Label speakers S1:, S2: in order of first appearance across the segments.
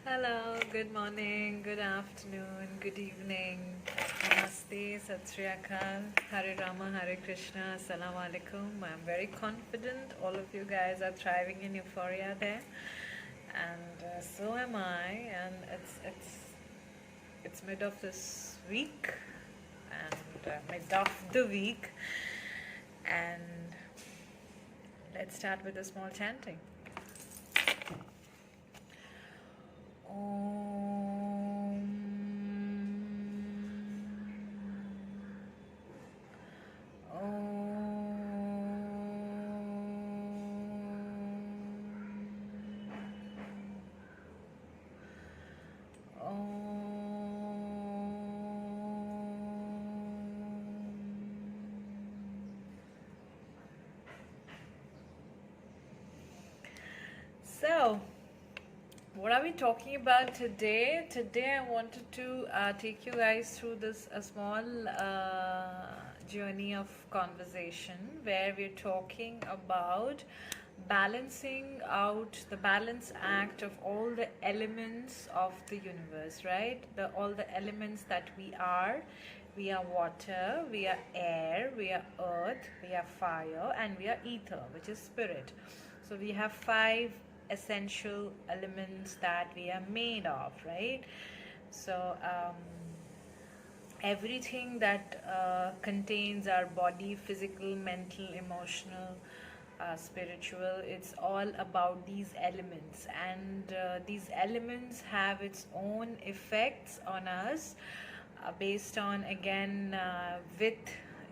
S1: Hello, good morning, good afternoon, good evening. Namaste, Sat Sri Akal, Hare Rama, Hare Krishna, Assalamu Alaikum. I'm very confident all of you guys are thriving in euphoria there, and so am I. And it's mid of this week, and mid of the week, and let's start with a small chanting. Om. So, what are we talking about today? Today, I wanted to take you guys through this a small journey of conversation where we're talking about balancing out the balance act of all the elements of the universe, right? All the elements that we are. We are water, we are air, we are earth, we are fire, and we are ether, which is spirit. So we have five essential elements that we are made of, right? So everything that contains our body, physical, mental, emotional, spiritual, it's all about these elements, and these elements have its own effects on us, based on, again, with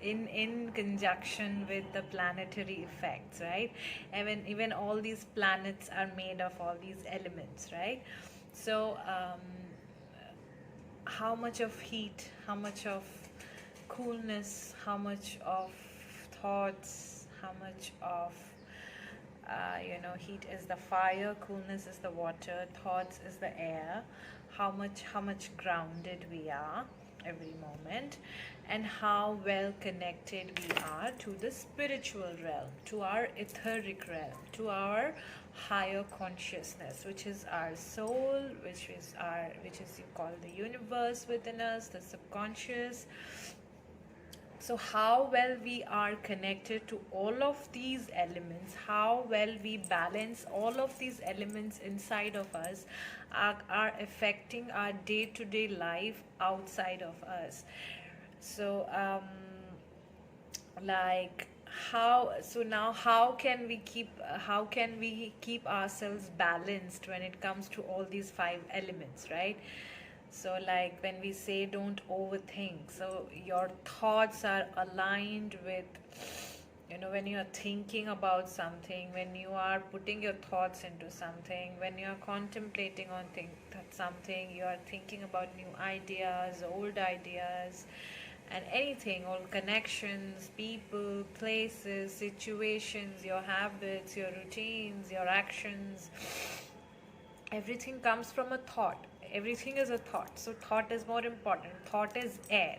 S1: in conjunction with the planetary effects, right? Even all these planets are made of all these elements, right? So how much of heat, how much of coolness, how much of thoughts, how much of heat is the fire, coolness is the water, thoughts is the air, how much grounded we are every moment, and how well connected we are to the spiritual realm, to our etheric realm, to our higher consciousness, which is our soul, which is you call the universe within us, the subconscious. So how well we are connected to all of these elements, how well we balance all of these elements inside of us, are affecting our day-to-day life outside of us. So like how can we keep ourselves balanced when it comes to all these five elements, right? So, like when we say don't overthink, so your thoughts are aligned with, when you are thinking about something, when you are putting your thoughts into something, when you are contemplating on something, you are thinking about new ideas, old ideas, and anything, all connections, people, places, situations, your habits, your routines, your actions, everything comes from a thought. Everything is a thought, so thought is more important. Thought is air.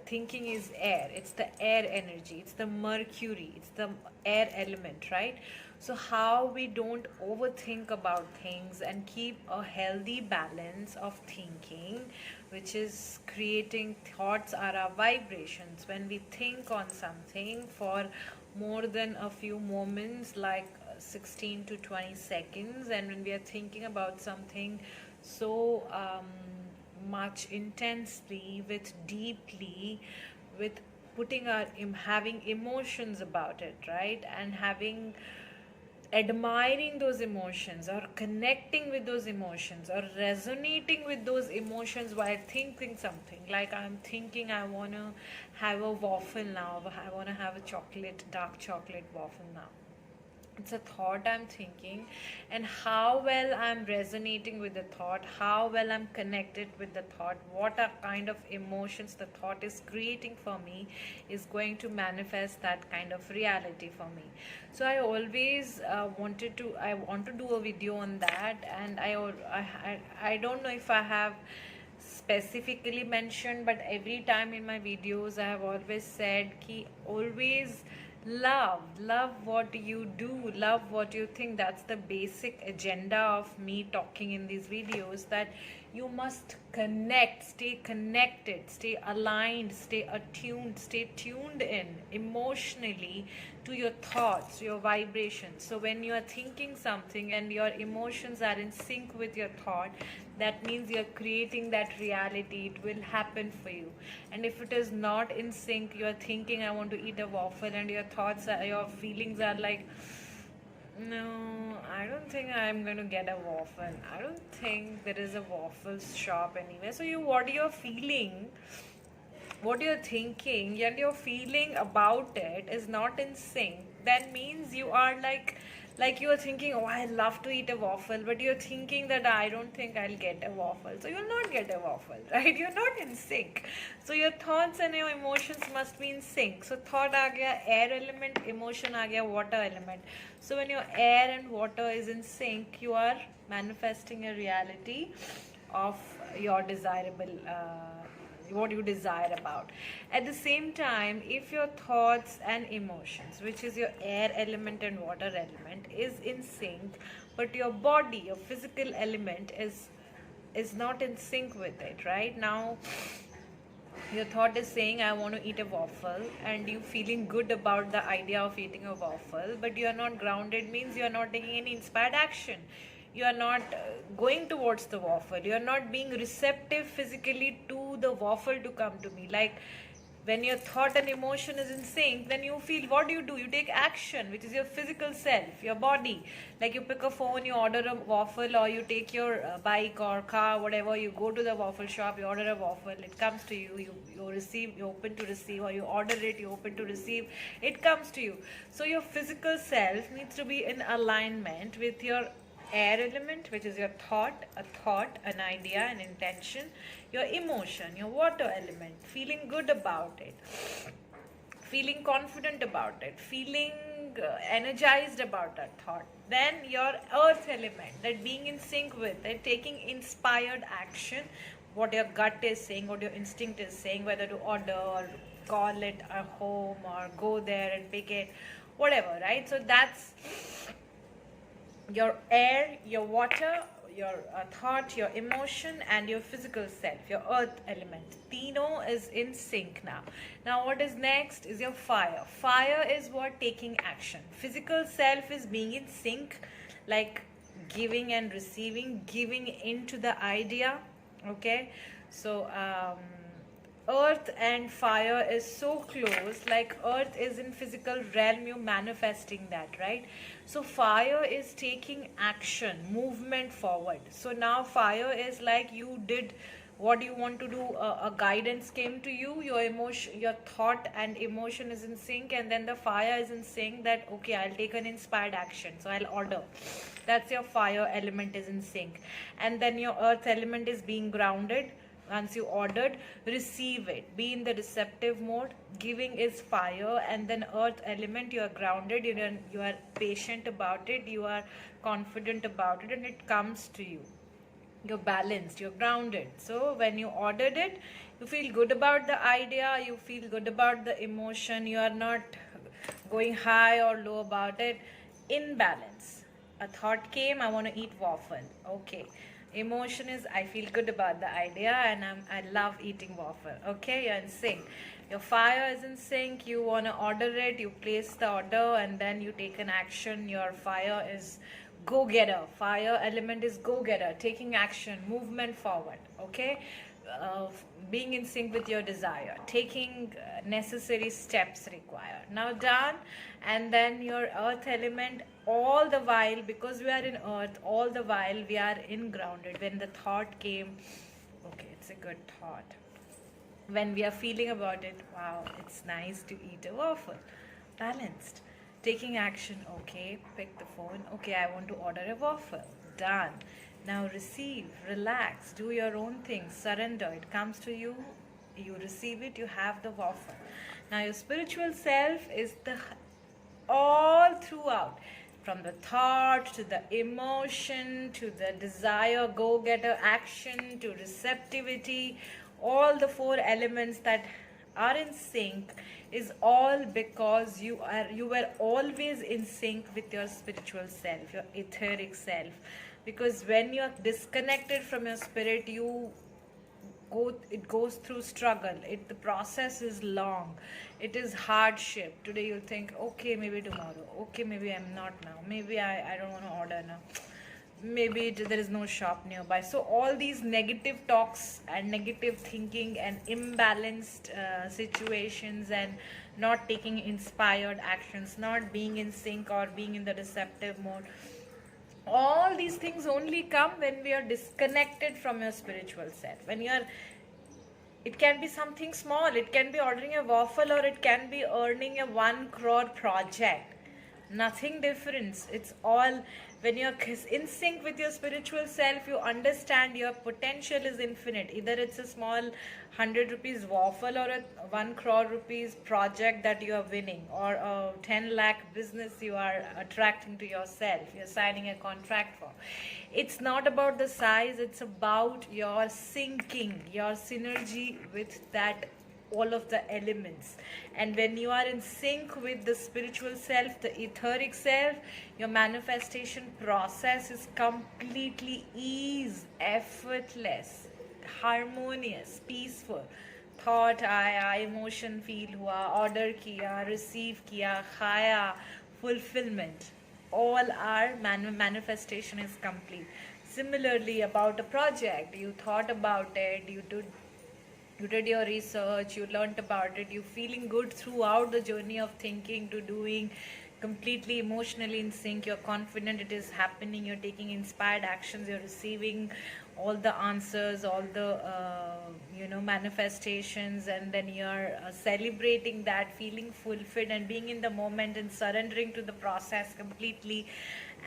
S1: Thinking is air. It's the air energy, it's the mercury, it's the air element, right? So how we don't overthink about things and keep a healthy balance of thinking, which is creating thoughts are our vibrations. When we think on something for more than a few moments, like 16 to 20 seconds, and when we are thinking about something so much intensely, with deeply, with putting our having emotions about it, right? And having admiring those emotions, or connecting with those emotions, or resonating with those emotions while thinking something, like I'm thinking I want to have a waffle now, I want to have a dark chocolate waffle now. It's a thought I'm thinking, and how well I'm resonating with the thought, how well I'm connected with the thought, what are kind of emotions the thought is creating for me, is going to manifest that kind of reality for me. So I always I want to do a video on that, and I don't know if I have specifically mentioned, but every time in my videos I have always said ki always Love what you do, love what you think. That's the basic agenda of me talking in these videos, that you must connect, stay connected, stay aligned, stay attuned, stay tuned in emotionally to your thoughts, your vibrations. So when you are thinking something and your emotions are in sync with your thought, that means you're creating that reality. It will happen for you. And if it is not in sync, you're thinking I want to eat a waffle, and your thoughts are, your feelings are like, no, I don't think I'm going to get a waffle. I don't think there is a waffle shop anywhere. So you, what you're feeling, what you're thinking and your feeling about it is not in sync, that means you are like you're thinking, oh, I love to eat a waffle, but you're thinking that I don't think I'll get a waffle. So you'll not get a waffle, right? You're not in sync. So your thoughts and your emotions must be in sync. So thought aa gaya air element, emotion aa gaya water element. So when your air and water is in sync, you are manifesting a reality of your desirable what you desire about. At the same time, if your thoughts and emotions, which is your air element and water element, is in sync, but your body, your physical element is not in sync with it, right? Now your thought is saying I want to eat a waffle, and you feeling good about the idea of eating a waffle, but you are not grounded, means you are not taking any inspired action. You are not going towards the waffle. You are not being receptive physically to the waffle to come to me. Like when your thought and emotion is in sync, then you feel, what do? You take action, which is your physical self, your body. Like you pick a phone, you order a waffle, or you take your bike or car, whatever, you go to the waffle shop, you order a waffle, it comes to you, you receive, you open to receive, or you order it, you open to receive, it comes to you. So your physical self needs to be in alignment with your air element, which is your thought, an idea, an intention, your emotion, your water element, feeling good about it, feeling confident about it, feeling energized about that thought. Then your earth element, that being in sync with it, taking inspired action, what your gut is saying, what your instinct is saying, whether to order or call it a home or go there and pick it, whatever, right? So that's your air, your water, your thought, your emotion, and your physical self, your earth element. Tino is in sync now. Now what is next is your fire. Fire is what? Taking action. Physical self is being in sync, like giving and receiving, giving into the idea. Okay, so earth and fire is so close, like earth is in physical realm, you manifesting that, right? So fire is taking action, movement forward. So now fire is like you did what you want to do, a guidance came to you, your emotion, your thought and emotion is in sync, and then the fire is in sync, that okay, I'll take an inspired action, so I'll order. That's your fire element is in sync. And then your earth element is being grounded. Once you ordered, receive it, be in the receptive mode. Giving is fire, and then earth element, you are grounded, you are patient about it, you are confident about it, and it comes to you. You're balanced, you're grounded. So when you ordered it, you feel good about the idea, you feel good about the emotion, you are not going high or low about it. In balance. A thought came, I want to eat waffle. Okay. Emotion is I feel good about the idea, and I love eating waffle. Okay, you're in sync. Your fire is in sync, you want to order it, you place the order, and then you take an action. Your fire is go-getter. Fire element is go-getter, taking action, movement forward. Okay, being in sync with your desire, taking necessary steps required. Now done. And then your earth element, all the while, because we are in earth, all the while we are in grounded. When the thought came, okay, it's a good thought. When we are feeling about it, wow, it's nice to eat a waffle. Balanced. Taking action, okay, pick the phone, okay, I want to order a waffle. Done. Now receive, relax, do your own thing, surrender. It comes to you, you receive it, you have the waffle. Now your spiritual self is the all throughout, from the thought to the emotion to the desire, go-getter action to receptivity, all the four elements that are in sync is all because you were always in sync with your spiritual self, your etheric self. Because when you are disconnected from your spirit, it goes through struggle. The process is long, it is hardship. Today you'll think, okay, maybe tomorrow, okay, maybe I'm not now, maybe I don't want to order now, maybe there is no shop nearby. So all these negative talks and negative thinking and imbalanced situations, and not taking inspired actions, not being in sync or being in the receptive mode, all these things only come when we are disconnected from your spiritual self. When you are, it can be something small, it can be ordering a waffle, or it can be earning a 1 crore project. Nothing different. It's all when you're in sync with your spiritual self, you understand your potential is infinite. Either it's a small 100 rupees waffle, or a 1 crore rupees project that you are winning, or a 10 lakh business you are attracting to yourself, you're signing a contract for. It's not about the size, it's about your syncing, your synergy with that, all of the elements. And when you are in sync with the spiritual self, the etheric self, your manifestation process is completely ease, effortless, harmonious, peaceful. Thought आया, emotion feel हुआ, order किया, receive किया, खाया, fulfillment. All our manifestation is complete. Similarly, about a project, you thought about it, you did your research, you learnt about it, you feeling good throughout the journey of thinking to doing, completely emotionally in sync, you're confident it is happening, you're taking inspired actions, you're receiving all the answers, all the manifestations, and then you're celebrating that, feeling fulfilled and being in the moment and surrendering to the process completely,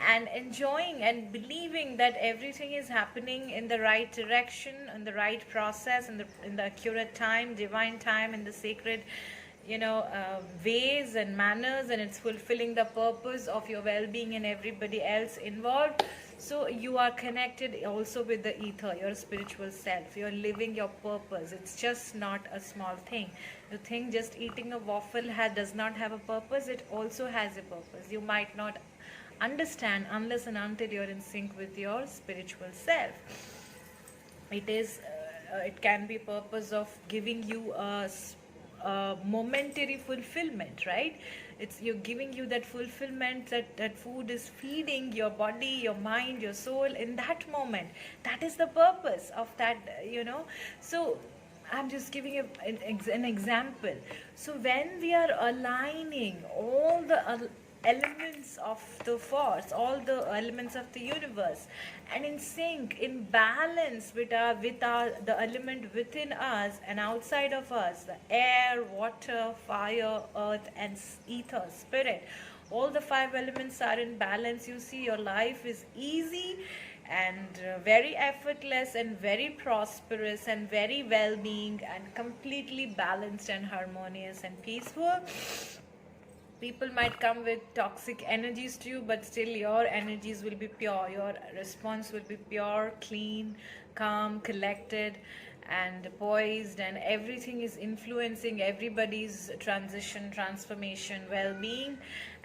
S1: and enjoying and believing that everything is happening in the right direction, in the right process, in the accurate time, divine time, in the sacred ways and manners, and it's fulfilling the purpose of your well-being and everybody else involved. So you are connected also with the ether, your spiritual self. You're living your purpose. It's just not a small thing. You think just eating a waffle does not have a purpose. It also has a purpose. You might not understand unless and until you're in sync with your spiritual self. It can be purpose of giving you a momentary fulfillment, right? You're giving you that fulfillment, that food is feeding your body, your mind, your soul in that moment. That is the purpose of that, so I'm just giving an example. So when we are aligning all the elements of the force, all the elements of the universe, and in sync, in balance with the element within us and outside of us, the air, water, fire, earth, and ether, spirit, all the 5 elements are in balance, you see your life is easy and very effortless and very prosperous and very well-being and completely balanced and harmonious and peaceful. People might come with toxic energies to you, but still your energies will be pure, your response will be pure, clean, calm, collected, and poised, and everything is influencing everybody's transition, transformation, well-being.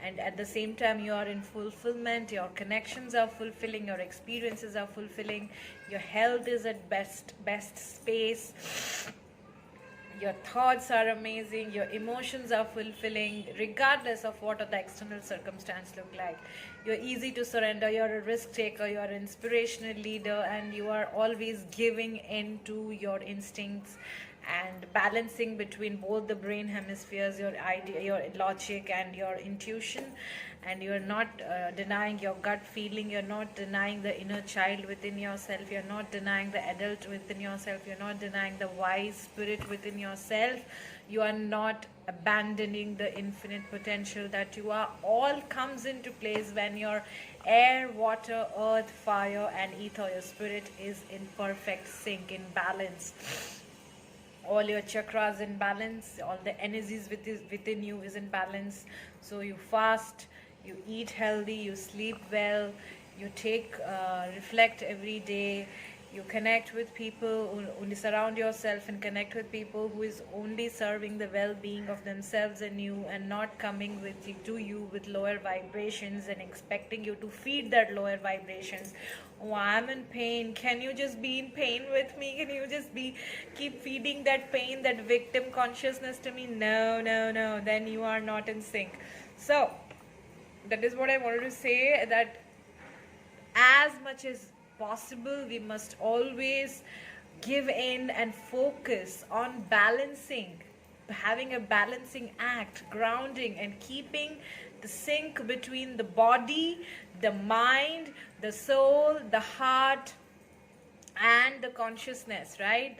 S1: And at the same time, you are in fulfillment, your connections are fulfilling, your experiences are fulfilling, your health is at best space, your thoughts are amazing, your emotions are fulfilling, regardless of what the external circumstance look like. You're easy to surrender, you're a risk taker, you're an inspirational leader, and you are always giving in to your instincts and balancing between both the brain hemispheres, your idea, your logic, and your intuition. And you're not denying your gut feeling, you're not denying the inner child within yourself, you're not denying the adult within yourself, you're not denying the wise spirit within yourself, you are not abandoning the infinite potential that you are. All comes into place when your air, water, earth, fire, and ether, your spirit, is in perfect sync, in balance. All your chakras in balance, all the energies within you is in balance. So you fast, you eat healthy, you sleep well, you reflect every day, You connect with people, only surround yourself and connect with people who is only serving the well-being of themselves and you, and not coming with you, to you with lower vibrations and expecting you to feed that lower vibrations. Oh, I'm in pain. Can you just be in pain with me? Can you just be keep feeding that pain, that victim consciousness to me? No, no, no. Then you are not in sync. So that is what I wanted to say, that as much as possible we must always give in and focus on balancing, having a balancing act, grounding and keeping the sync between the body, the mind, the soul, the heart, and the consciousness, right?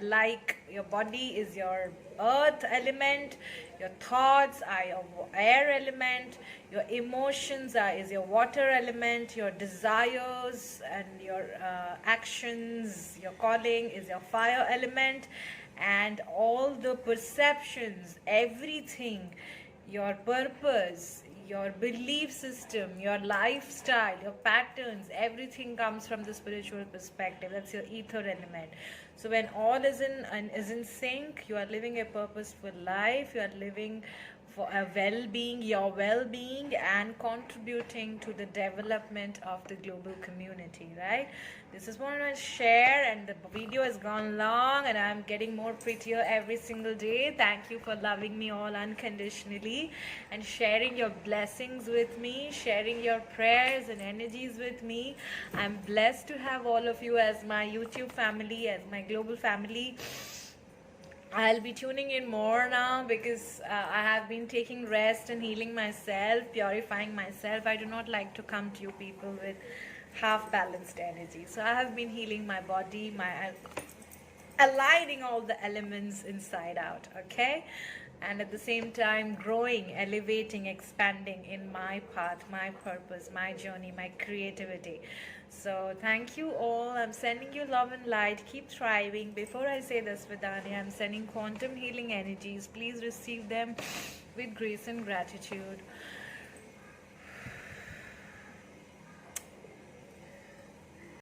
S1: Like your body is your earth element, your thoughts are your air element, your emotions is your water element, your desires and your actions, your calling is your fire element, and all the perceptions, everything, your purpose, your belief system, your lifestyle, your patterns, everything comes from the spiritual perspective. That's your ether element. So when all is in sync, you are living a purposeful life. You are living for a well-being, your well-being, and contributing to the development of the global community, right? This is what I want to share, and the video has gone long and I'm getting more prettier every single day. Thank you for loving me all unconditionally and sharing your blessings with me, sharing your prayers and energies with me. I'm blessed to have all of you as my YouTube family, as my global family. I'll be tuning in more now because I have been taking rest and healing myself, purifying myself. I do not like to come to you people with half balanced energy. So I have been healing my body, aligning all the elements inside out, okay? And at the same time growing, elevating, expanding in my path, my purpose, my journey, my creativity. So thank you all. I'm sending you love and light. Keep thriving. Before I say this, Vidani, I'm sending quantum healing energies. Please receive them with grace and gratitude.